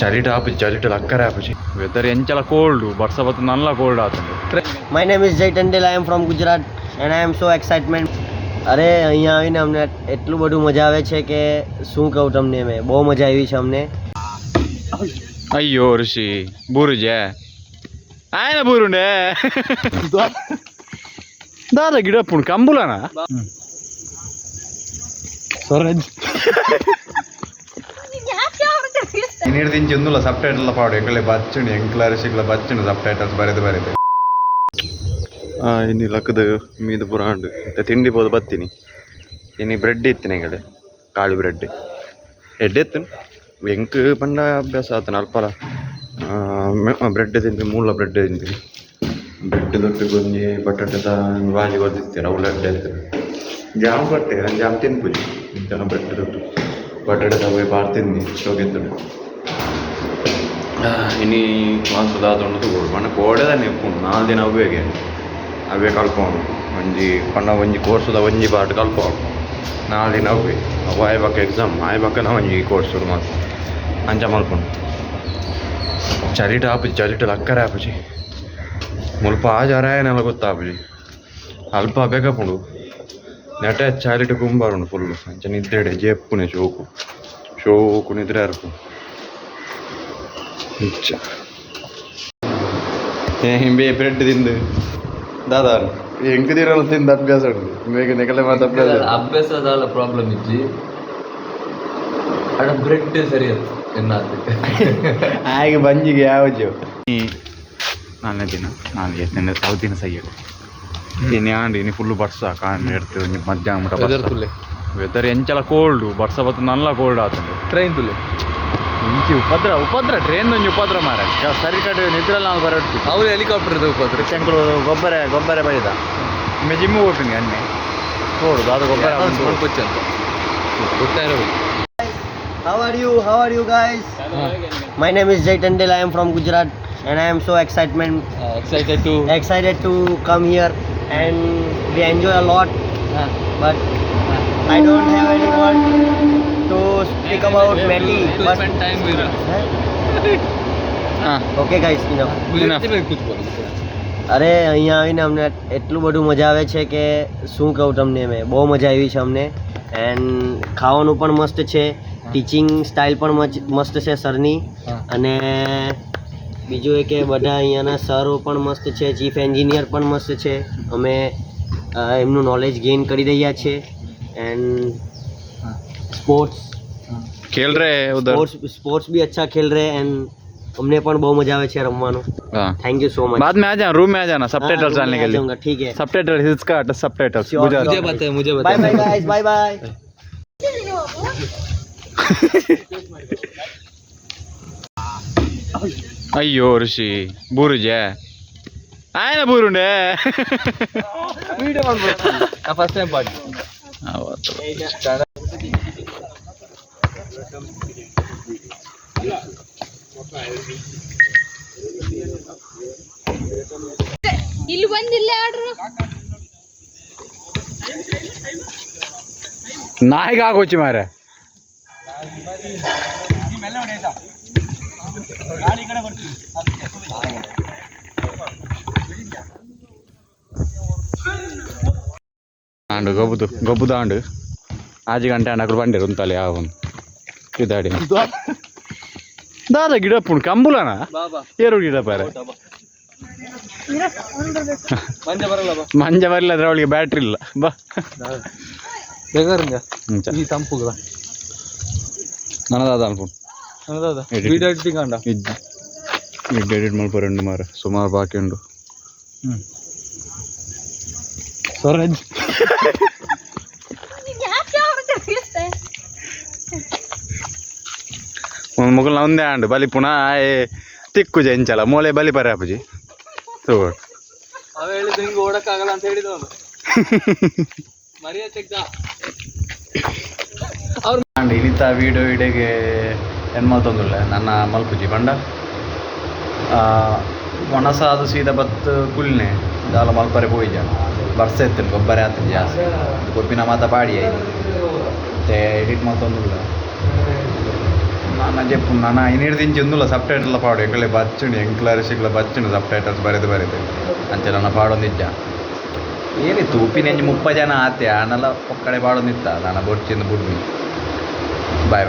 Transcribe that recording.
ಚಳಿಟ ಲಕ್ಕರೆ ಆಪುಜಿ weather ಎಂಚಲ cold ಬರ್ಸ ಬತ್ತು ನಲ್ಲ cold ಆತಂದು. My name is Jay Tandel. I am from Gujarat and I am so excitement. અરે અહીંયા આવીને અમને એટલું બધું મજા આવે છે કે શું કહું તમને, મેં બહુ મજા આવી છે અમને. ಅಯ್ಯೋ ಋಷಿ ಬೂರುಜೆ ಆಯ್ನ ಬೂರುಂಡೆ ದಾದ ಗಿಡ ಪುಣ್ ಕಂಬುಲನ ಸ್ವರಜ್ ಇನ್ನಿಡ್ದು ಇಂಚೊಂದುಲ್ಲ ಸಬ್ ಟೈಟಲ್ ಪಾಡು ಎಂಕಲೆ ಬಚ್ಚುಂಡು ಎಂಕ್ಲ ಋಷಿಗಳ ಬಚ್ಚುಂಡು ಸಬ್ ಟೈಟಲ್ಸ್ ಬರೆದು ಇನ್ನು ಲಕ್ಕದ ಮೀದು ಪುರ ಉಂಡು ತಿಂಡಿ ಪೋದು ಬತ್ತೀನಿ ಇನ್ನು ಬ್ರೆಡ್ ಇತ್ತಿನ ಎಂಗಡೆ ಕಾಳು ಬ್ರೆಡ್ ಎಡ್ಡೆ ಎತ್ತನು ಎಂಕ್ ಪಂಡ ಅಭ್ಯಾಸ ಆತನ ಅಲ್ಪಲ ಬ್ರೆಡ್ ತಿಂತೀನಿ ಮೂಲ ಬ್ರೆಡ್ ತಿಂತೀನಿ ಬ್ರೆಡ್ ದೊಟ್ಟು ಗೊಂಜಿ ಬಟಾಟದ ಬಾಜಿ ಗೊತ್ತಿರ್ತೀರ ಅವಳ ಅಡ್ಡೆ ಇರ್ತಾರೆ ಜಾಮ್ ಕೊಟ್ಟೆ ಜಾಮ್ ತಿನ್ಪುಜಿ ಇಂಥ ಬ್ರೆಡ್ ದೊಟ್ಟು ಬಟಾಟೆ ತಗೋಯ್ ಬಾರ್ ತಿಂದು ಶೋಗೆತ್ತಡು ಇನ್ನು ಮಾಸದಾದೊಂದು ತಗೋಡು ಮಣ್ಣ ಕೋಡೆದಾನೆ ಉಪ್ಪುಂಡು 4 ದಿನ ಅವೇ ಕಲ್ಪೋನು ಒಂಜಿ ಪಂಡ ಒಂಜಿ ಕೋರ್ಸುದ ಒಂಜಿ ಪಾಟ್ ಕಲ್ಪೋನು 4 ದಿನ ಅವೇ ಅವು ಆಯ್ಬಕ್ಕ ಎಕ್ಸಾಮ್ ಆಯ್ಬಕ್ಕನ ಒಂಜಿ ಕೋರ್ಸುಡು ಮಾತು ಅಂಚ ಮಲ್ಪುಂಡು ಚಳಿಟ ಲಕ್ಕರೆ ಆಪುಜಿ ಮುಲ್ಪ ಆಜಾರಾಯನೆಲ್ಲ ಗೊತ್ತಾಪುಜಿ ಅಲ್ಪ ಬೇಕಪ್ಪುಂಡು ನೆಟೆ ಚಳಿಟ ಕುಂಬಾರುಂಡು ಫುಲ್ಲು ಅಂಚ ನಿದ್ದೆಡೆ ಜೇಪ್ಪುನೆ ಶೋಕು ನಿದ್ರೆ ಅರ್ಪು ಇಚ್ಚ ಹಿಂಬೆ ಬ್ರೆಡ್ ತಿಂದು ದಾದಾ ಎಂಕದಿರಲ್ಲ ತಿಂದು ಅಭ್ಯಾಸ ಉಂಟು ಬೇಗ ನೆಗಲೆ ಮಾತು ಅಭ್ಯಾಸದ ಪ್ರಾಬ್ಲಮ್ ಇಜ್ಜಿ ಅಡ ಬ್ರೆಡ್ ಸರಿ ಹಾಗೆ ಬಂಜಿಗೆ ಯಾವಜು 4ನೇ ದಿನ 5ನೇ ದಿನ ಸೈಯಡು ಇನ್ನು ಆಂಡಿ ಇನ್ನು ಫುಲ್ಲು ಬರ್ಸ ಕಾಂಡ್ ಇರ್ತದೆ ಮಧ್ಯಾಹ್ನ ಮುಟ ವೆದರ್ ಎಂಚಲ ಕೋಲ್ಡು ಬರ್ಸ ಬತ್ತು ನಲ್ಲ ಕೋಲ್ಡ್ ಆತಂದು ಟ್ರೈನ್ ತುಲೆ ಇಂಚಿ ಉಪದ್ರ ಟ್ರೈನ್ ಒಂಜಿ ಉಪದ್ರ ಮಾರ ಸರಿ ಕಡೆ ನಿದ್ರೆಲ್ಲ ನಾವು ಬರಟ್ಟು ಅವ್ರು ಹೆಲಿಕಾಪ್ಟರ್ ಉಪದ್ರ ಚೆಂಕಲು ಗೊಬ್ಬರ ಬೈದ ಒಮ್ಮೆ ಜಿಮ್ಮು ಹೋಗ್ತೀನಿ ಅನ್ನೆ ನೋಡುದು ಅದು ಗೊಬ್ಬರ ಕೊಚ್ಚ ಅಂತ ಗೊತ್ತಾಯಿರೋ. How are you guys? My name is Jay Tandel. I am from Gujarat and I am so excited to come here and we enjoy a lot. But I don't have anyone to speak about Meti. To spend time with her. Okay guys, enough. અરે અહીંયા આવીને અમને એટલું બધું મજા આવે છે કે શું કહું તમને, મેં બહુ મજા આવી છે અમને. એન્ડ ખાવાનું પણ મસ્ત છે, ટીચિંગ સ્ટાઇલ પણ મસ્ત છે સરની, અને બીજું એ કે બધા અહીંયાના સરો પણ મસ્ત છે, ચીફ એન્જિનિયર પણ મસ્ત છે. અમે એમનું નોલેજ ગેઇન કરી રહ્યા છીએ. એન્ડ સ્પોર્ટ્સ भी अच्छा खेल रहे हैं एंड हमने પણ બહુ મજા આવે છે રમવાનું. Thank you so much. बाद में आ जाना, रूम में आ जाना सबटाइटल्स डालने के लिए. ठीक है, सबटाइटल्स इसका सबटाइटल्स मुझे बता. Bye bye guys, bye bye. ಅಯ್ಯೋ ಋಷಿ ಬೂರುಜೆ ಆಯ್ನ ಬೂರುಂಡೆ ವಿಡಿಯೋ ಮಾಡ್ಬೋದು. ಫಸ್ಟ್ ಟೈಮ್ ಪಾರ್ಟಿ ಇಲ್ಲಿ ಬಂದಿಲ್ಲ ಆರ್ಡರ್ ನಾಯಿಗೆ ಆಗೋಚಿ ಮಾರೆ. ఆండు గొబ్బుదు ఆండు 5 గంట ఆండు అక్కడ పండారు ఉంతాలి ఆవును ఇదాడి దాదా గిడ పుణ్ కంబులన ಏರು ಗಿಡ ಪಾರೆ ಮಂಜ ಬರಲ್ಲ ಅದ್ರ ಅವಳಿಗೆ ಬ್ಯಾಟ್ರಿ ಇಲ್ಲ ಬಾ ಬೇಗಾರಂಗ ಈ ತಂಪುಗಳ ನನದಾದ ಅನ್ಕೊಂಡು ವಿಡಿಯೋ ಎಡಿಟಿಂಗ್ ಅಂಡ ಎಡಿಟ್ ಮಾಡ್ಬಾರಂಡು ಮಾರ ಸುಮಾರು ಬಾಕಿ ಉಂಡು. ಸ್ವರಜ್ ಒಂದು ಮುಗಲ್ ಒಂದೇ ಆಂಡು ಬಲಿ ಪುನಃ ತಿಕ್ಕು ಜಂಚಲ ಮೂಲೆ ಬಲಿ ಪರ ಅಪ್ಪಜಿ ತಗೋಡು ಅವ ಹೇಳಿದ್ದು ಹಿಂಗೆ ಓಡಕ್ಕಾಗಲ್ಲ ಅಂತ ಹೇಳಿದವ ಮರ್ಯಾದೆ ತೆಗ್ದ ಅವ್ರು ಇನ್ನಿತ ವೀಡಿಯೋ ಇಡೆಗೆ ಏನು ಮಾಡ್ತಂದಿಲ್ಲ ನನ್ನ ಮಲ್ಪುಜಿ ಬಂಡ ಮೊಣಸಾದ ಸೀದಾ ಬತ್ತು ಕುಲ್ನೆ ದಾಲ ಮಲ್ಪರೆ ಪೋಯ್ಜ ಬರ್ಸ ಎತ್ತನು ಗೊಬ್ಬರ ಆತನ ಜಾಸ್ತಿ ಗೊಬ್ಬಿನ ಮಾತ ಪಾಡಿ ಆಯ್ತು ಮತ್ತೆ ಎಡಿಟ್ ಮಾಡ್ತಂದಿಲ್ಲ అన్న చెప్పు నాన్న ఇన్నిటి దించి ఎందులో సబ్ టైటిల్ పాడు ఎక్కడే బచ్చుండి ఎంక్లరిషిక్లో బచ్చుండు సబ్ టైಟಲ್ಸ್ ಬರೆದು ಅಂಚೆಲ್ಲ ಪಾಡೊಂದಿದ್ದ ಏನಿತ್ತು ಉಪ್ಪಿನೆಂಜಿ 30 ಜನ ಆತೆ ಆನೆಲ್ಲ ಒಕ್ಕಡೆ ಪಾಡೊಂದಿತ್ತ ನಾನು ಬೊರ್ಚಿಂದ ಬುಡ್ಮಿ